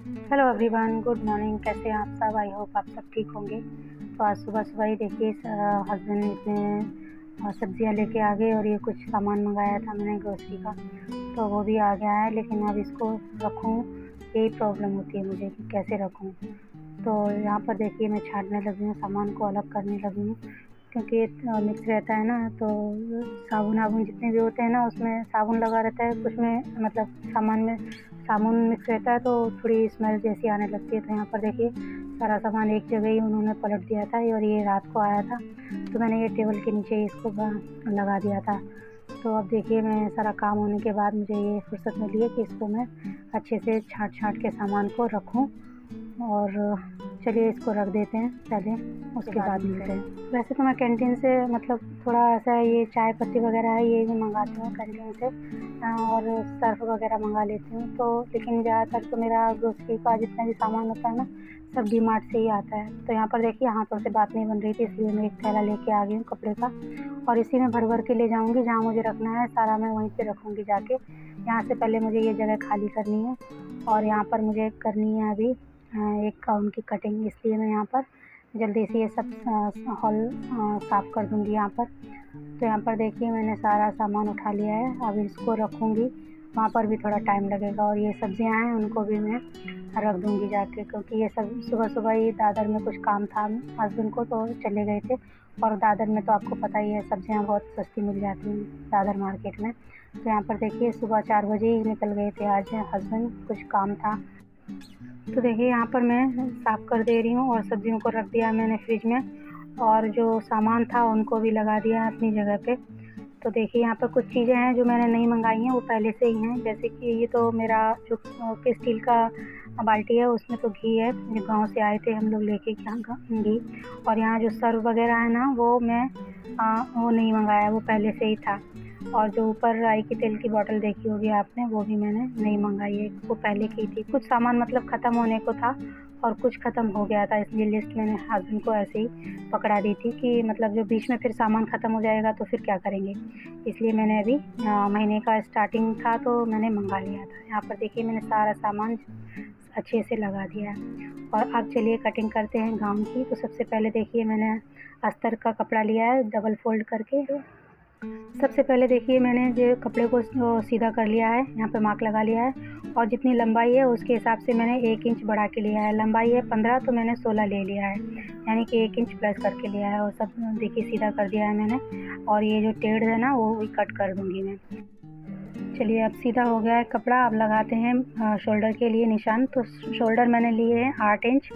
Hello everyone, good morning. कैसे हैं आप सब? आई होप आप सब ठीक होंगे। तो आज सुबह सुबह ही देखिए हस्बैंड इतने सब्जियां लेके आ गए और ये कुछ सामान मंगाया था मैंने ग्रोसरी का, तो वो भी आ गया है। लेकिन अब इसको रखूं, यही प्रॉब्लम होती है मुझे कि कैसे रखूं। तो यहाँ पर देखिए मैं छांटने लगी हूँ, सामान को अलग करने लगी हूँ, क्योंकि मिक्स रहता है ना। तो साबुन वाबुन जितने भी होते हैं ना, उसमें साबुन लगा रहता है, कुछ में मतलब सामान में साबुन मिक्स रहता है, तो थोड़ी स्मेल जैसी आने लगती है। तो यहाँ पर देखिए सारा सामान एक जगह ही उन्होंने पलट दिया था और ये रात को आया था, तो मैंने ये टेबल के नीचे इसको लगा दिया था। तो अब देखिए मैं सारा काम होने के बाद मुझे ये फुर्सत मिली है कि इसको मैं अच्छे से छाँट के सामान को रखूँ। और चलिए इसको रख देते हैं पहले, उसके बाद मिलते हैं। वैसे तो मैं कैंटीन से मतलब थोड़ा ऐसा ये चाय पत्ती वगैरह है ये भी मंगाती हूँ कैंटीन से, और सर्फ वगैरह मंगा लेती हूँ। तो लेकिन ज़्यादातर तो मेरा ग्रोसरी का जितना भी सामान होता है ना, सब डीमार्ट से ही आता है। तो यहाँ पर देखिए हाथों से बात नहीं बन रही थी, इसलिए मैं एक थैला लेके आ गई हूँ कपड़े का, और इसी में भर के ले जाऊँगी। जहाँ मुझे रखना है सारा मैं वहीं पर रखूँगी जाके। यहाँ से पहले मुझे ये जगह खाली करनी है, और यहाँ पर मुझे करनी है अभी एक गाउन की कटिंग, इसलिए मैं यहाँ पर जल्दी से ये सब हॉल साफ़ कर दूँगी यहाँ पर। तो यहाँ पर देखिए मैंने सारा सामान उठा लिया है, अब इसको रखूँगी। वहाँ पर भी थोड़ा टाइम लगेगा, और ये सब्जियाँ हैं उनको भी मैं रख दूँगी जाके, क्योंकि ये सब सुबह सुबह ही दादर में कुछ काम था हस्बैंड को, तो चले गए थे। और दादर में तो आपको पता ही है सब्जियाँ बहुत सस्ती मिल जाती हैं दादर मार्केट में। तो यहाँ पर देखिए सुबह 4 बजे ही निकल गए थे आज हस्बैंड, कुछ काम था। तो देखिए यहाँ पर मैं साफ़ कर दे रही हूँ और सब्जियों को रख दिया मैंने फ्रिज में, और जो सामान था उनको भी लगा दिया अपनी जगह पे। तो देखिए यहाँ पर कुछ चीज़ें हैं जो मैंने नहीं मंगाई हैं, वो पहले से ही हैं। जैसे कि ये तो मेरा जो स्टील का बाल्टी है उसमें तो घी है, जो गांव से आए थे हम लोग लेके घी। और यहाँ जो सर्व वगैरह है ना, वो मैं वो नहीं मंगाया, वो पहले से ही था। और जो ऊपर राई की तेल की बोतल देखी होगी आपने, वो भी मैंने नहीं मंगाई है, वो पहले की थी। कुछ सामान मतलब ख़त्म होने को था और कुछ ख़त्म हो गया था, इसलिए लिस्ट मैंने हस्बैंड को ऐसे ही पकड़ा दी थी कि मतलब जो बीच में फिर सामान ख़त्म हो जाएगा तो फिर क्या करेंगे। इसलिए मैंने अभी महीने का स्टार्टिंग था तो मैंने मंगा लिया था। यहाँ पर देखिए मैंने सारा सामान अच्छे से लगा दिया है। और अब चलिए कटिंग करते हैं गाउन की। तो सबसे पहले देखिए मैंने अस्तर का कपड़ा लिया है डबल फोल्ड करके। सबसे पहले देखिए मैंने जो कपड़े को सीधा कर लिया है, यहाँ पे मार्क लगा लिया है, और जितनी लंबाई है उसके हिसाब से मैंने 1 इंच बढ़ा के लिया है। लंबाई है 15, तो मैंने 16 ले लिया है, यानी कि 1 इंच प्लस करके लिया है। और सब देखिए सीधा कर दिया है मैंने, और ये जो टेढ़ है ना वो भी कट कर दूँगी मैं। चलिए अब सीधा हो गया है कपड़ा। अब लगाते हैं शोल्डर के लिए निशान। तो शोल्डर मैंने लिए हैं 8 इंच,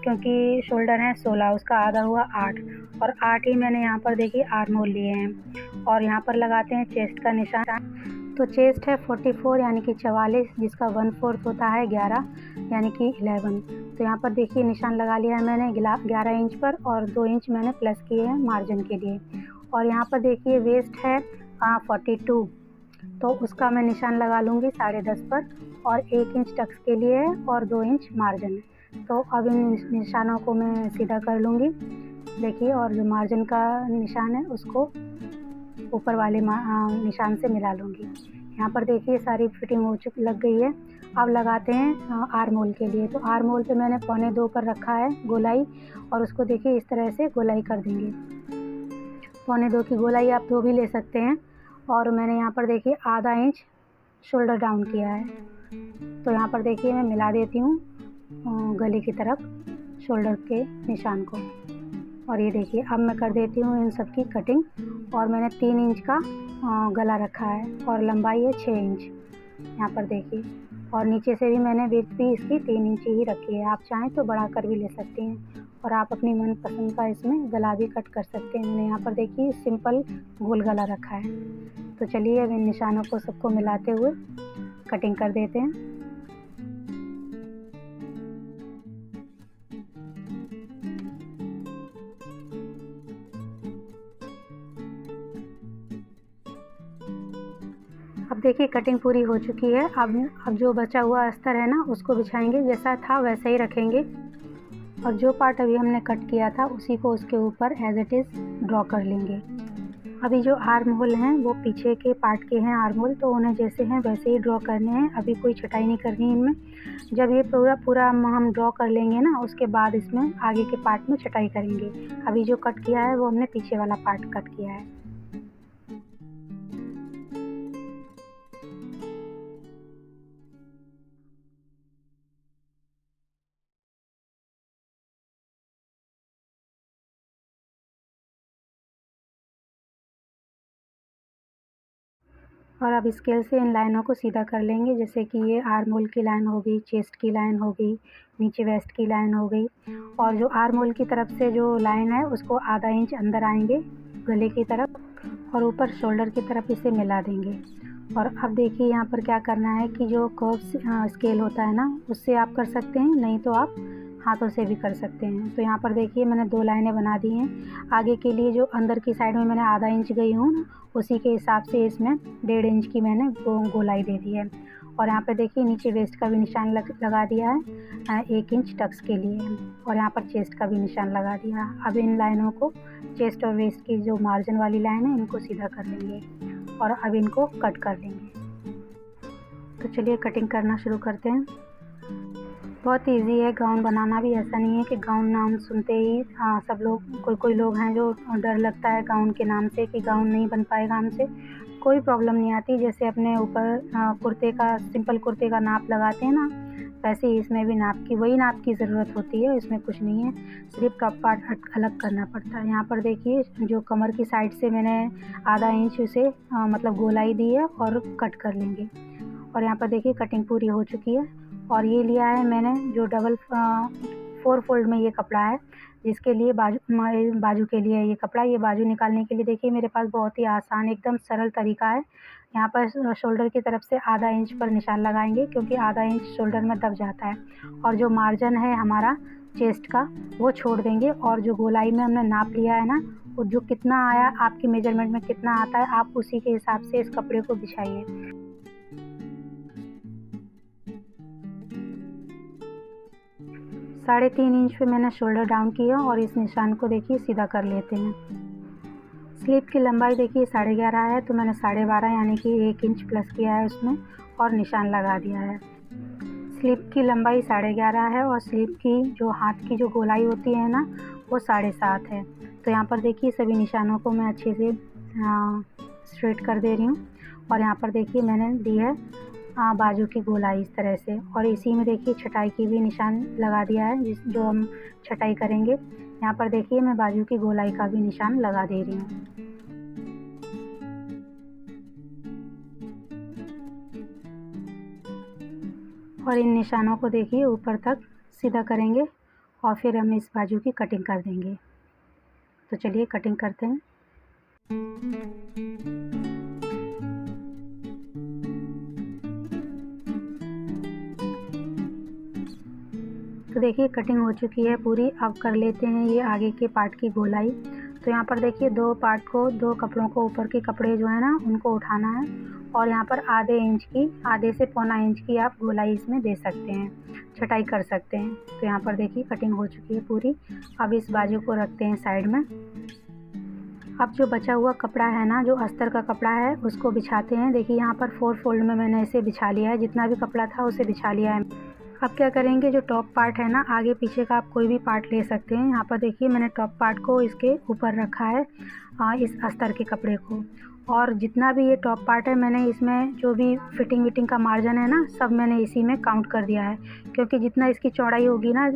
क्योंकि शोल्डर है 16, उसका आधा हुआ 8, और 8 ही मैंने यहाँ पर देखिए आर्म होल लिए हैं। और यहाँ पर लगाते हैं चेस्ट का निशान। तो चेस्ट है 44 यानी कि 44, जिसका 1/4 होता है 11 यानी कि 11। तो यहाँ पर देखिए निशान लगा लिया है मैंने 11 इंच पर, और 2 इंच मैंने प्लस किए हैं मार्जिन के लिए। और यहाँ पर देखिए वेस्ट है 42, तो उसका मैं निशान लगा लूँगी 10.5 पर, और 1 इंच टक्स के लिए है और 2 इंच मार्जिन है। तो अब इन निशानों को मैं सीधा कर लूँगी देखिए, और जो मार्जिन का निशान है उसको ऊपर वाले निशान से मिला लूँगी। यहाँ पर देखिए सारी फिटिंग लग गई है। अब लगाते हैं आर्म होल के लिए। तो आर्म होल पे मैंने 1.25 पर रखा है गोलाई, और उसको देखिए इस तरह से गोलाई कर देंगे। 1.25 की गोलाई आप 2 भी ले सकते हैं। और मैंने यहाँ पर देखिए आधा इंच शोल्डर डाउन किया है। तो यहाँ पर देखिए मैं मिला देती हूँ गले की तरफ शोल्डर के निशान को। और ये देखिए अब मैं कर देती हूँ इन सब की कटिंग। और मैंने 3 इंच का गला रखा है, और लंबाई है 6 इंच यहाँ पर देखिए। और नीचे से भी मैंने विड्थ भी इसकी 3 इंच ही रखी है, आप चाहें तो बढ़ा कर भी ले सकते हैं, और आप अपनी मनपसंद का इसमें गला भी कट कर सकते हैं। मैंने यहाँ पर देखिए सिंपल गोल गला रखा है। तो चलिए अब इन निशानों को सबको मिलाते हुए कटिंग कर देते हैं। अब देखिए कटिंग पूरी हो चुकी है। अब जो बचा हुआ अस्तर है ना, उसको बिछाएंगे, जैसा था वैसा ही रखेंगे, और जो पार्ट अभी हमने कट किया था उसी को उसके ऊपर एज इट इज़ ड्रॉ कर लेंगे। अभी जो आर्म होल हैं वो पीछे के पार्ट के हैं आर्म होल, तो उन्हें जैसे हैं वैसे ही ड्रॉ करने हैं। अभी कोई छटाई नहीं करनी है इनमें। जब ये पूरा हम ड्रॉ कर लेंगे ना, उसके बाद इसमें आगे के पार्ट में छटाई करेंगे। अभी जो कट किया है वो हमने पीछे वाला पार्ट कट किया है। और अब स्केल से इन लाइनों को सीधा कर लेंगे, जैसे कि ये आर्म होल की लाइन हो गई, चेस्ट की लाइन हो गई, नीचे वेस्ट की लाइन हो गई। और जो आर्म होल की तरफ से जो लाइन है उसको आधा इंच अंदर आएंगे गले की तरफ, और ऊपर शोल्डर की तरफ इसे मिला देंगे। और अब देखिए यहाँ पर क्या करना है कि जो कर्व स्केल होता है ना, उससे आप कर सकते हैं, नहीं तो आप हाथों से भी कर सकते हैं। तो यहाँ पर देखिए मैंने 2 लाइनें बना दी हैं। आगे के लिए जो अंदर की साइड में मैंने आधा इंच गई हूँ, उसी के हिसाब से इसमें 1.5 इंच की मैंने गोलाई दे दी है। और यहाँ पर देखिए नीचे वेस्ट का भी निशान लगा दिया है 1 इंच टक्स के लिए, और यहाँ पर चेस्ट का भी निशान लगा दिया। अब इन लाइनों को, चेस्ट और वेस्ट की जो मार्जिन वाली लाइन है, इनको सीधा कर लेंगे और अब इनको कट कर लेंगे। तो चलिए कटिंग करना शुरू करते हैं। बहुत इजी है गाउन बनाना भी। ऐसा नहीं है कि गाउन नाम सुनते ही सब लोग, कोई लोग हैं जो डर लगता है गाउन के नाम से कि गाउन नहीं बन पाएगा हमसे। कोई प्रॉब्लम नहीं आती। जैसे अपने ऊपर कुर्ते का, सिंपल कुर्ते का नाप लगाते हैं ना, वैसे ही इसमें भी वही नाप की ज़रूरत होती है। इसमें कुछ नहीं है, सिर्फ टॉप पार्ट अलग करना पड़ता है। यहाँ पर देखिए जो कमर की साइड से मैंने आधा इंच उसे मतलब गोलाई दी है और कट कर लेंगे। और यहाँ पर देखिए कटिंग पूरी हो चुकी है। और ये लिया है मैंने जो डबल 4 फोल्ड में ये कपड़ा है, जिसके लिए बाजू के लिए ये कपड़ा। ये बाजू निकालने के लिए देखिए मेरे पास बहुत ही आसान, एकदम सरल तरीका है। यहाँ पर शोल्डर की तरफ से आधा इंच पर निशान लगाएंगे, क्योंकि आधा इंच शोल्डर में दब जाता है। और जो मार्जिन है हमारा चेस्ट का, वो छोड़ देंगे। और जो गोलाई में हमने नाप लिया है ना, वो जो कितना आया, आपकी मेजरमेंट में कितना आता है, आप उसी के हिसाब से इस कपड़े को बिछाइए। 3.5 इंच पे मैंने शोल्डर डाउन किया और इस निशान को देखिए सीधा कर लेते हैं। स्लीव की लंबाई देखिए 11.5 है, तो मैंने 12.5 यानी कि 1 इंच प्लस किया है उसमें और निशान लगा दिया है। स्लीव की लंबाई 11.5 है और स्लीव की जो हाथ की जो गोलाई होती है ना, वो 7.5 है। तो यहाँ पर देखिए सभी निशानों को मैं अच्छे से स्ट्रेट कर दे रही हूँ। और यहाँ पर देखिए मैंने दी है बाजू की गोलाई इस तरह से। और इसी में देखिए छटाई की भी निशान लगा दिया है, जो हम छटाई करेंगे। यहाँ पर देखिए मैं बाजू की गोलाई का भी निशान लगा दे रही हूँ। और इन निशानों को देखिए ऊपर तक सीधा करेंगे और फिर हम इस बाजू की कटिंग कर देंगे। तो चलिए कटिंग करते हैं। तो देखिए कटिंग हो चुकी है पूरी। अब कर लेते हैं ये आगे के पार्ट की गोलाई। तो यहाँ पर देखिए 2 कपड़ों को, ऊपर के कपड़े जो है ना, उनको उठाना है और यहाँ पर आधे से पौना इंच की आप गोलाई इसमें दे सकते हैं, छटाई कर सकते हैं। तो यहाँ पर देखिए कटिंग हो चुकी है पूरी। अब इस बाजू को रखते हैं साइड में। अब जो बचा हुआ कपड़ा है ना, जो अस्तर का कपड़ा है, उसको बिछाते हैं। देखिए यहाँ पर 4 फोल्ड में मैंने इसे बिछा लिया है, जितना भी कपड़ा था उसे बिछा लिया है। अब क्या करेंगे, जो टॉप पार्ट है ना, आगे पीछे का आप कोई भी पार्ट ले सकते हैं। यहाँ पर देखिए मैंने टॉप पार्ट को इसके ऊपर रखा है, इस अस्तर के कपड़े को। और जितना भी ये टॉप पार्ट है, मैंने इसमें जो भी फिटिंग का मार्जिन है ना, सब मैंने इसी में काउंट कर दिया है। क्योंकि जितना इसकी चौड़ाई होगी ना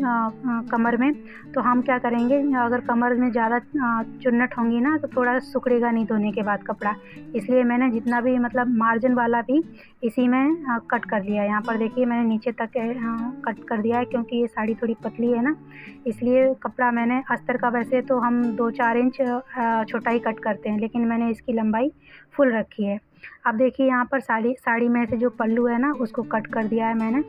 कमर में, तो हम क्या करेंगे, अगर कमर में ज़्यादा चुन्नट होंगी ना, तो थोड़ा सिकुड़ेगा नहीं धोने के बाद कपड़ा। इसलिए मैंने जितना भी मतलब मार्जिन वाला भी इसी में कट कर लिया है। यहाँ पर देखिए मैंने नीचे तक कट कर दिया है, क्योंकि ये साड़ी थोड़ी पतली है ना, इसलिए कपड़ा मैंने अस्तर का, वैसे तो हम 2-4 इंच छोटा ही कट करते हैं, लेकिन मैंने इसकी लंबाई फुल रखी है। अब देखिए यहाँ पर साड़ी में से जो पल्लू है ना, उसको कट कर दिया है मैंने।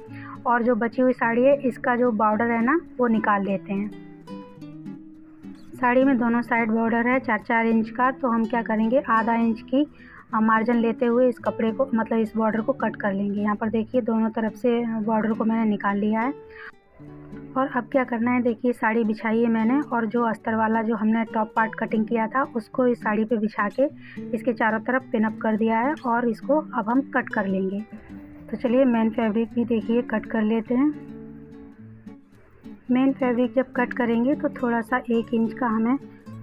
और जो बची हुई साड़ी है, इसका जो बॉर्डर है ना, वो निकाल लेते हैं। साड़ी में दोनों साइड बॉर्डर है 4-4 इंच का, तो हम क्या करेंगे, आधा इंच की मार्जिन लेते हुए इस कपड़े को, मतलब इस बॉर्डर को कट कर लेंगे। यहाँ पर देखिए दोनों तरफ से बॉर्डर को मैंने निकाल लिया है। और अब क्या करना है, देखिए साड़ी बिछाई है मैंने, और जो अस्तर वाला जो हमने टॉप पार्ट कटिंग किया था उसको इस साड़ी पे बिछा के इसके चारों तरफ पिन अप कर दिया है, और इसको अब हम कट कर लेंगे। तो चलिए मेन फैब्रिक भी देखिए कट कर लेते हैं। मेन फैब्रिक जब कट करेंगे तो थोड़ा सा 1 इंच का हमें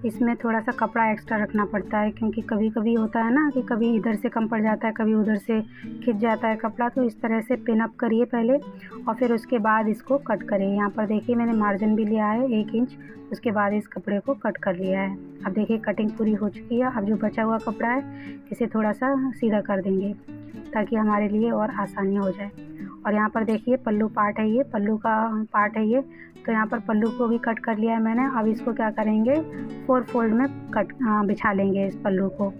इसमें थोड़ा सा कपड़ा एक्स्ट्रा रखना पड़ता है, क्योंकि कभी कभी होता है ना कि कभी इधर से कम पड़ जाता है, कभी उधर से खिंच जाता है कपड़ा। तो इस तरह से पिन अप करिए पहले, और फिर उसके बाद इसको कट करिए। यहाँ पर देखिए मैंने मार्जिन भी लिया है 1 इंच, उसके बाद इस कपड़े को कट कर लिया है। अब देखिए कटिंग पूरी हो चुकी है। अब जो बचा हुआ कपड़ा है इसे थोड़ा सा सीधा कर देंगे ताकि हमारे लिए और आसानी हो जाए। और यहाँ पर देखिए पल्लू पार्ट है, ये पल्लू का पार्ट है ये, तो यहाँ पर पल्लू को भी कट कर लिया है मैंने। अब इसको क्या करेंगे, 4 फोल्ड में बिछा लेंगे इस पल्लू को।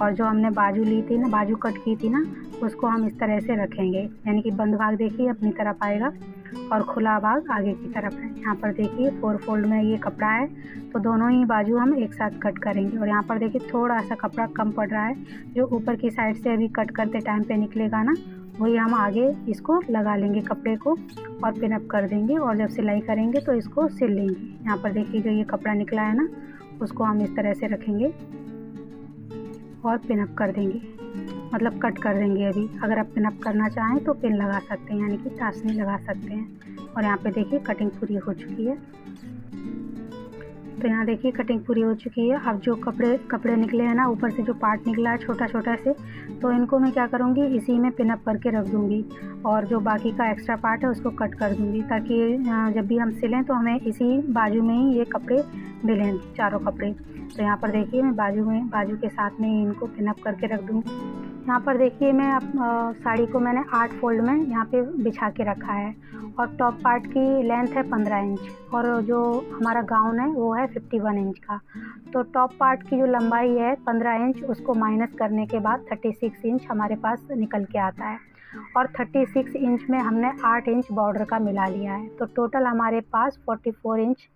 और जो हमने बाजू ली थी ना, बाजू कट की थी ना, उसको हम इस तरह से रखेंगे, यानी कि बंद भाग देखिए अपनी तरफ आएगा और खुला भाग आगे की तरफ है। यहाँ पर देखिए 4 फोल्ड में ये कपड़ा है, तो दोनों ही बाजू हम एक साथ कट करेंगे। और यहाँ पर देखिए थोड़ा सा कपड़ा कम पड़ रहा है, जो ऊपर की साइड से अभी कट करते टाइम पे निकलेगा ना, वही हम आगे इसको लगा लेंगे कपड़े को और पिन अप कर देंगे। और जब सिलाई करेंगे तो इसको सिल लेंगे। यहाँ पर देखिए जो ये कपड़ा निकला है ना, उसको हम इस तरह से रखेंगे और पिन अप कर देंगे, मतलब कट कर देंगे। अभी अगर आप पिन अप करना चाहें तो पिन लगा सकते हैं, यानी कि टासनी लगा सकते हैं। और यहाँ पे देखिए कटिंग पूरी हो चुकी है। तो यहाँ देखिए कटिंग पूरी हो चुकी है। अब जो कपड़े निकले हैं ना, ऊपर से जो पार्ट निकला है छोटा छोटा से, तो इनको मैं क्या करूँगी, इसी में पिन अप करके रख दूँगी, और जो बाकी का एक्स्ट्रा पार्ट है उसको कट कर दूँगी, ताकि जब भी हम सिलें तो हमें इसी बाजू में ही ये कपड़े मिलें, चारों कपड़े। तो यहाँ पर देखिए मैं बाजू के साथ में ही इनको पिन अप करके रख दूँगी। यहाँ पर देखिए मैं साड़ी को मैंने 8 फोल्ड में यहाँ पे बिछा के रखा है, और टॉप पार्ट की लेंथ है 15 इंच, और जो हमारा गाउन है वो है 51 इंच का। तो टॉप पार्ट की जो लंबाई है 15 इंच, उसको माइनस करने के बाद 36 इंच हमारे पास निकल के आता है। और 36 इंच में हमने 8 इंच बॉर्डर का मिला लिया है, तो टोटल हमारे पास 44 इंच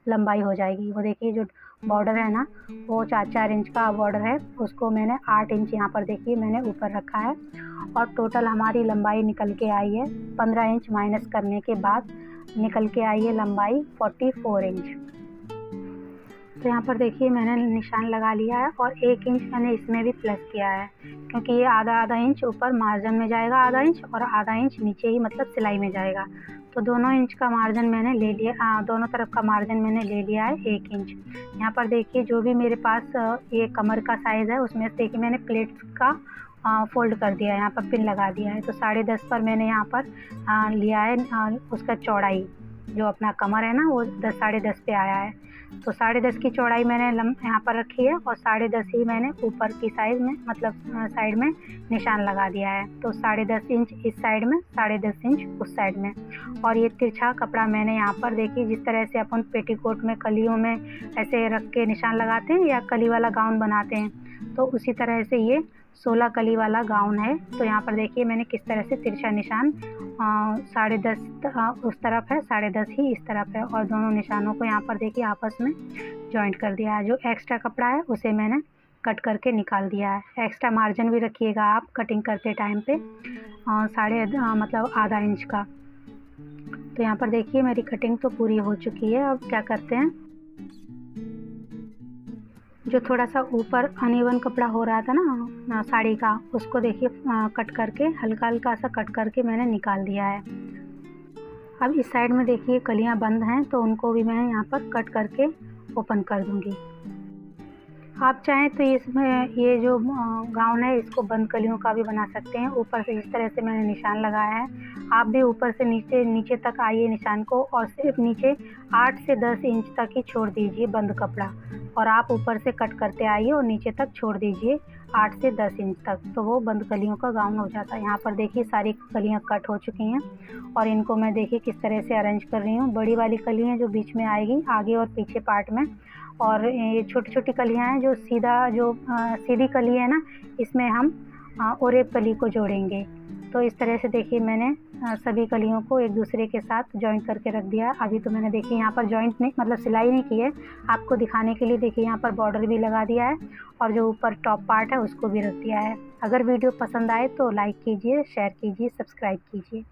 लंबाई हो जाएगी। वो देखिए जो बॉर्डर है ना, वो 4 इंच का बॉर्डर है, उसको मैंने 8 इंच यहाँ पर देखिए मैंने ऊपर रखा है। और टोटल हमारी लंबाई निकल के आई है 15 इंच माइनस करने के बाद निकल के आई है लंबाई 44 इंच। तो यहाँ पर देखिए मैंने निशान लगा लिया है, और 1 इंच मैंने इसमें भी प्लस किया है, क्योंकि ये आधा इंच ऊपर मार्जिन में जाएगा, आधा इंच, और आधा इंच नीचे ही मतलब सिलाई में जाएगा। तो दोनों इंच का मार्जिन मैंने ले लिया, दोनों तरफ का मार्जिन मैंने ले लिया है 1 इंच। यहाँ पर देखिए जो भी मेरे पास ये कमर का साइज़ है, उसमें से देखिए मैंने प्लेट्स का फोल्ड कर दिया है, यहाँ पर पिन लगा दिया है। तो 10.5 पर मैंने यहाँ पर लिया है उसका चौड़ाई, जो अपना कमर है ना वो 10.5 पे आया है। तो 10.5 की चौड़ाई मैंने यहाँ पर रखी है, और 10.5 ही मैंने ऊपर की साइड में मतलब साइड में निशान लगा दिया है। तो 10.5 इंच इस साइड में, 10.5 इंच उस साइड में। और ये तिरछा कपड़ा मैंने यहाँ पर देखिए, जिस तरह से अपन पेटीकोट में कलियों में ऐसे रख के निशान लगाते हैं या कली वाला गाउन बनाते हैं, तो उसी तरह से ये 16 कली वाला गाउन है। तो यहाँ पर देखिए मैंने किस तरह से तिरछा निशान 10.5 उस तरफ है, 10.5 ही इस तरफ है, और दोनों निशानों को यहाँ पर देखिए आपस में जॉइंट कर दिया है। जो एक्स्ट्रा कपड़ा है उसे मैंने कट करके निकाल दिया है। एक्स्ट्रा मार्जिन भी रखिएगा आप कटिंग करते टाइम पे, मतलब आधा इंच का। तो यहाँ पर देखिए मेरी कटिंग तो पूरी हो चुकी है। अब क्या करते हैं, जो थोड़ा सा ऊपर अनइवन कपड़ा हो रहा था ना साड़ी का, उसको देखिए कट करके हल्का हल्का सा कट करके मैंने निकाल दिया है। अब इस साइड में देखिए कलियां बंद हैं, तो उनको भी मैं यहाँ पर कट करके ओपन कर दूँगी। आप चाहें तो इसमें ये जो गाउन है इसको बंद कलियों का भी बना सकते हैं। ऊपर से इस तरह से मैंने निशान लगाया है, आप भी ऊपर से नीचे तक आइए निशान को, और सिर्फ नीचे 8 से 10 इंच तक ही छोड़ दीजिए बंद कपड़ा, और आप ऊपर से कट करते आइए और नीचे तक छोड़ दीजिए 8 से 10 इंच तक, तो वो बंद कलियों का गाउन हो जाता है। यहाँ पर देखिए सारी कलियाँ कट हो चुकी हैं, और इनको मैं देखिए किस तरह से अरेंज कर रही हूँ। बड़ी वाली कलियाँ जो बीच में आएगी आगे और पीछे पार्ट में, और ये छोटी छोटी कलियाँ हैं जो सीधी कली है ना, इसमें हम ओरेब कली को जोड़ेंगे। तो इस तरह से देखिए मैंने सभी कलियों को एक दूसरे के साथ जॉइंट करके रख दिया। अभी तो मैंने देखिए यहाँ पर जॉइंट नहीं मतलब सिलाई नहीं की है, आपको दिखाने के लिए देखिए यहाँ पर बॉर्डर भी लगा दिया है, और जो ऊपर टॉप पार्ट है उसको भी रख दिया है। अगर वीडियो पसंद आए तो लाइक कीजिए, शेयर कीजिए, सब्सक्राइब कीजिए।